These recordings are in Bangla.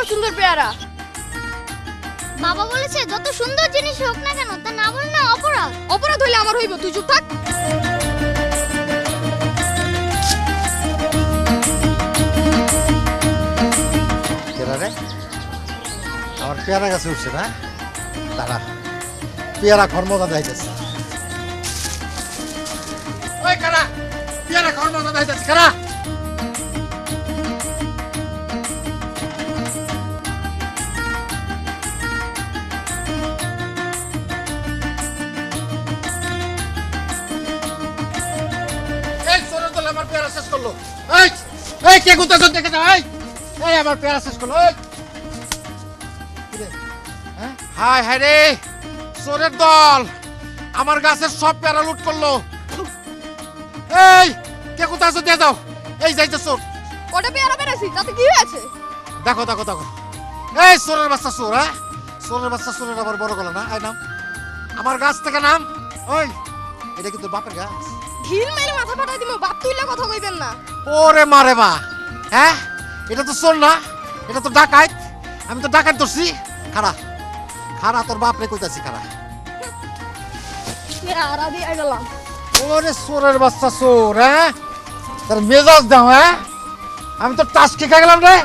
সুন্দর পেয়ারা। বাবা বলেছে যত সুন্দর জিনিস হোক না কেন তা না বললে অপরাধ। অপরাধ হইলে আমার হইব, তুই চুপ থাক। রে আমার পেয়ারা গাছে উঠছে না, দাঁড়া পেয়ারা কর্মদা যাইতেছে। ওই কারা পেয়ারা কর্মদা যাইতেছে কারা? এই চোরের দল আমার পেয়ারা শেষ করলো। এই এই কে কোথা কোথা দেখে যাও? এই আমার পেয়ারা শেষ করলো। হায় হায় রে, চোরের দল আমার গাছের সব পেয়ারা লুট করলো। এই কে কোথায় আছো দিয়ে যাও। এই যাইতে চোর। ওটা পেয়ারা পেরেছি, তাতে কি হয়েছে? দেখো দেখো দেখো, এই চোরের বাচ্চা চোর। হ্যাঁ চোরের বাচ্চা চোরের আবার বড় গলা না। এই নাম আমার গাছ থেকে নাম। ওই এটা কিন্তু বাপের গাছ। ঢিল মেরে মাথা ফাটাই দিমু, বাপ তুইলা কথা কইবেন না। ওরে মারে মা, হ্যাঁ এটা তো চোর না, এটা তো ডাকাত। আমি তো ডাকাত ধরছি। খারা খারা তোর বাপ রে কইতাছি খারা। পেয়ারা দিয়ে গেলাম। ওরে চোরের বাচ্চা চোর। হ্যাঁ তার মেজাজ দাও। হ্যাঁ আমি তো টাস খেয়ে গেলাম রে।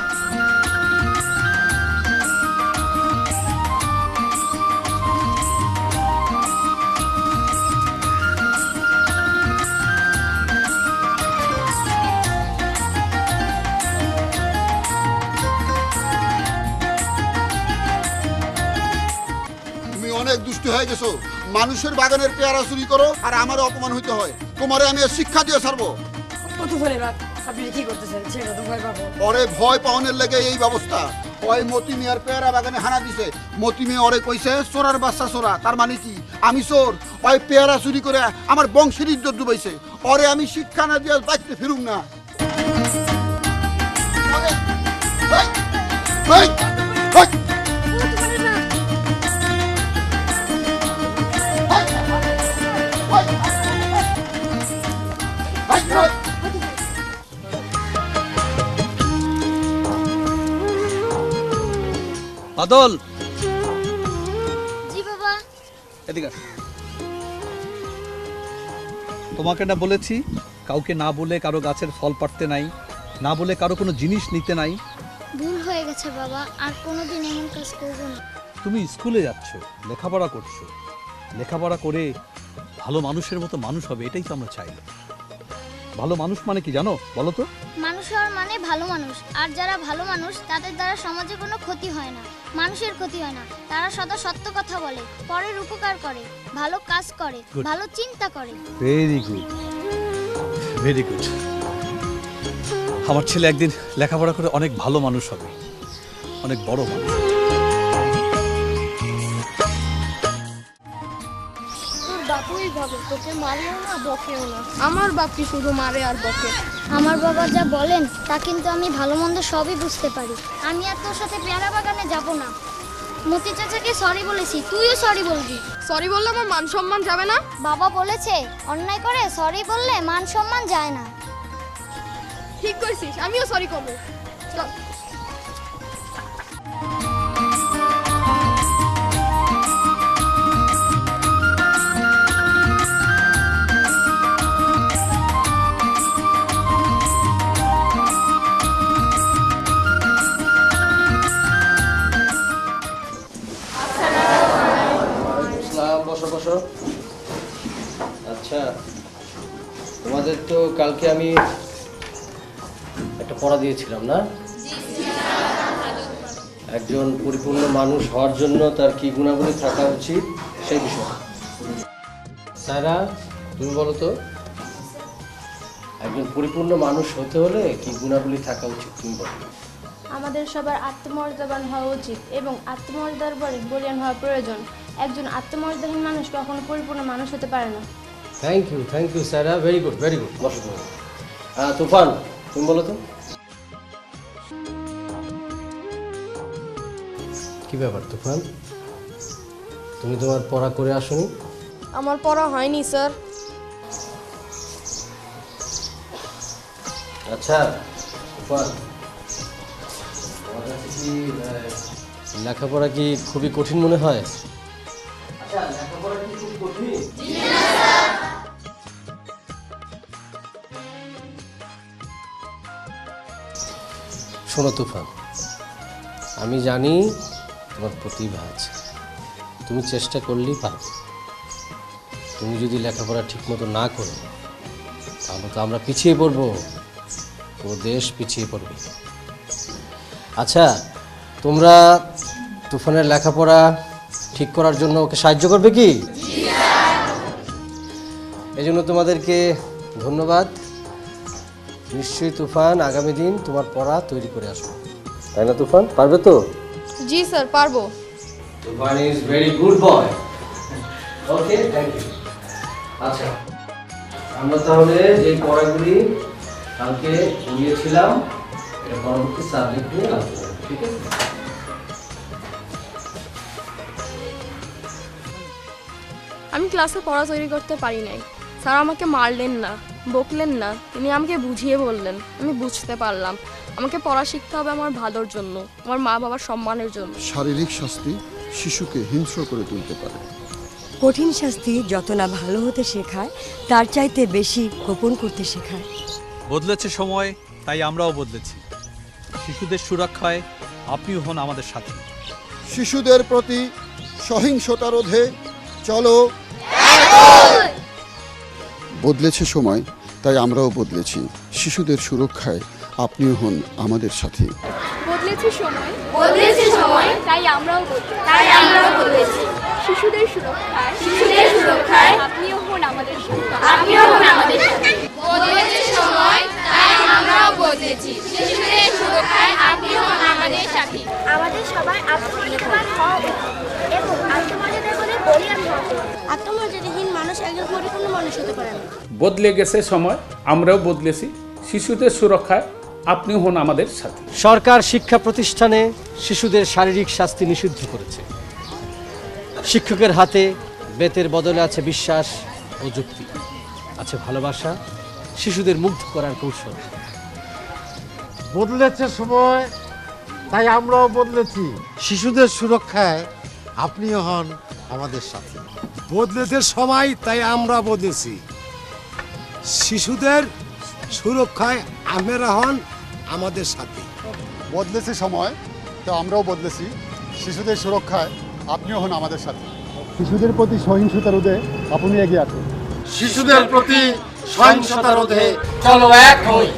অনেক দুষ্ট হয়ে গেছো। মানুষের বাগানের পেয়ারা চুরি করো আর আমার অপমান হইতে হয়। তোমারে আমি শিক্ষা দিয়ে ছাড়বো। ওরে ভয় পাওয়ানোর লেগে এই ব্যবস্থা। ওই মতি মিয়ার পেয়ারা বাগানে হানা দিছে। মতি মিয়া ওরে কইছে চোরার বাচ্চা চোরা। তার মানে কি আমি চোর? ওই পেয়ারা চুরি করে আমার বংশের ইজ্জত ডুবাইছে। ওরে আমি শিক্ষা না দিয়ে বাঁচতে ফিরুম না। বাদল, জি বাবা। এদিকে আস। তোমাকে না বলেছি কাউকে না বলে কারো গাছের ফল পাড়তে নাই, না বলে কারো কোনো জিনিস নিতে নাই। ভুল হয়ে গেছে বাবা, আর কোনোদিন এমন কাজ করব না। তুমি স্কুলে যাচ্ছ, লেখাপড়া করছো, লেখাপড়া করে ভালো মানুষের মতো মানুষ হবে, এটাই তো আমরা চাই। ভালো মানুষ মানে কি জানো বলো তো? মানুষ হওয়ার মানে ভালো মানুষ। আর যারা ভালো মানুষ তাদের দ্বারা সমাজে কোনো ক্ষতি হয় না, মানুষের ক্ষতি হয় না। তারা সদা সত্য কথা বলে, পরের উপকার করে, ভালো কাজ করে, ভালো চিন্তা করে। Very good, very good. আমার ছেলে একদিন লেখাপড়া করে অনেক ভালো মানুষ হবে, অনেক বড় মানুষ। বাপুই ভাবে তোকে মারেও না বকেও না। আমার বাপ কি শুধু মারে আর বকে? আমার বাবা যা বলেন তা কিন্তু আমি ভালো মন্দ সবই বুঝতে পারি। আমি আর তোর সাথে পেয়ারা বাগানে যাব না। মতি চাচাকে সরি বলেছি, তুইও সরি বলবি। সরি বললে আমার মান সম্মান যাবে না? বাবা বলেছে অন্যায় করে সরি বললে মান সম্মান যায় না। ঠিক কইছিস, আমিও সরি করবো। চল। বসো বসো। আচ্ছা, তোমাদের তো কালকে আমি একটা পড়া দিয়েছিলাম না? একজন পরিপূর্ণ মানুষ হওয়ার জন্য তার কি গুণাবলী থাকা উচিত সেই বিষয়ে। সায়রা, তুমি বলো তো, একজন পরিপূর্ণ মানুষ হতে হলে কি গুণাবলী থাকা উচিত তুমি বলো। আমাদের সবার আত্মমর্যাদাবান হওয়া উচিত এবং আত্মমর্যাদার পরে বলিয়ান হওয়া প্রয়োজন। একজন আত্মমর্যাদাহীন মানুষ কখনো পরিপূর্ণ মানুষ হতে পারে না। Thank you Saira, very good very good. বসো তুমি। তুফান, তুমি বলো তো। কি ব্যাপার তুফান, তুমি তোমার পড়া করে আসোনি? আমার পড়া হয়নি স্যার। আচ্ছা তুফান, আমাদের কি লেখাপড়া কি খুবই কঠিন মনে হয়? আচ্ছা, লেখাপড়া কি খুব কঠিন? শোনো তুফান, আমি জানি তোমার প্রতিভা আছে, তুমি চেষ্টা করলেই পারবে। তুমি যদি লেখাপড়া ঠিকমতো না করো তাহলে তো আমরা পিছিয়ে পড়বো, পুরো দেশ পিছিয়ে পড়বে। আচ্ছা, তোমরা তুফানের লেখাপড়া ঠিক করার জন্য ওকে সাহায্য করবে কি? এই জন্য তোমাদেরকে ধন্যবাদ। নিশ্চয়ই তুফান আগামী দিন তোমার পড়া তৈরি করে আসবে, তাই না তুফান? পারবে তো? জি স্যার, পারবো। Toofan is very good boy. Okay, thank you. আচ্ছা, আমরা তাহলে যে পড়াগুলি কালকে পড়িয়েছিলাম এটা পরবর্তী সাবজেক্ট নিয়ে আলোচনা করব, ঠিক আছে? আমি ক্লাসে পড়া তৈরি করতে পারি নাই। স্যার আমাকে মারলেন না, বকলেন না, তিনি আমাকে বুঝিয়ে বললেন। আমি বুঝতে পারলাম আমাকে পড়া শিখতে হবে আমার ভালোর জন্য, আমার মা বাবার সম্মানের জন্য। শারীরিক শাস্তি শিশুকে হিংস্র করে তুলতে পারে। কঠিন শাস্তি যত না ভালো হতে শেখায়, তার চাইতে বেশি গোপন করতে শেখায়। বদলেছে সময়, তাই আমরাও বদলেছি। শিশুদের সুরক্ষায় আপনিও হন আমাদের সাথে। শিশুদের প্রতি সহিংসতা রোধে চলো। বদলেছে সময়, তাই আমরাও বদলেছি। শিশুদের সুরক্ষায় আপনিও হন আমাদের সাথে। বদলেছে সময়, তাই আমরাও বদলেছি। শিশুদের সুরক্ষায় আপনিও হন আমাদের সাথে। বদলেছে সময়, তাই আমরাও বদলেছি। শিশুদের সুরক্ষায় আপনিও হন আমাদের সাথে। আমাদের সবার আত্মমর্যাদাবান হওয়া উচিত এবং আত্মমর্যাদা করে বলিয়ান হওয়া উচিত। আত্মমর্যাদাহীন মানুষ একজন পরিপূর্ণ মানুষ হতে পারে না। বদলে গেছে সময়, আমরাও বদলেছি। শিশুদের সুরক্ষায় আপনি হন আমাদের সাথে। সরকার শিক্ষা প্রতিষ্ঠানে শিশুদের শারীরিক শাস্তি নিষিদ্ধ করেছে। শিক্ষকের হাতে বেতের বদলে আছে বিশ্বাস ও যুক্তি, আছে ভালোবাসা, শিশুদের মুগ্ধ করার কৌশল। বদলেছে সময়, তাই আমরাও বদলেছি। শিশুদের সুরক্ষায় আপনিও হন আমাদের সাথে। বদলেছে সময়, তাই আমরা বদলেছি। শিশুদের সুরক্ষায় আপনারা হন আমাদের সাথে। বদলেছে সময়, তো আমরাও বদলেছি। শিশুদের সুরক্ষায় আপনিও হন আমাদের সাথে। শিশুদের প্রতি সহিংসতা রোধে আপনি এগিয়ে আসুন। শিশুদের প্রতি সহিংসতা রোধে চলো এক হই।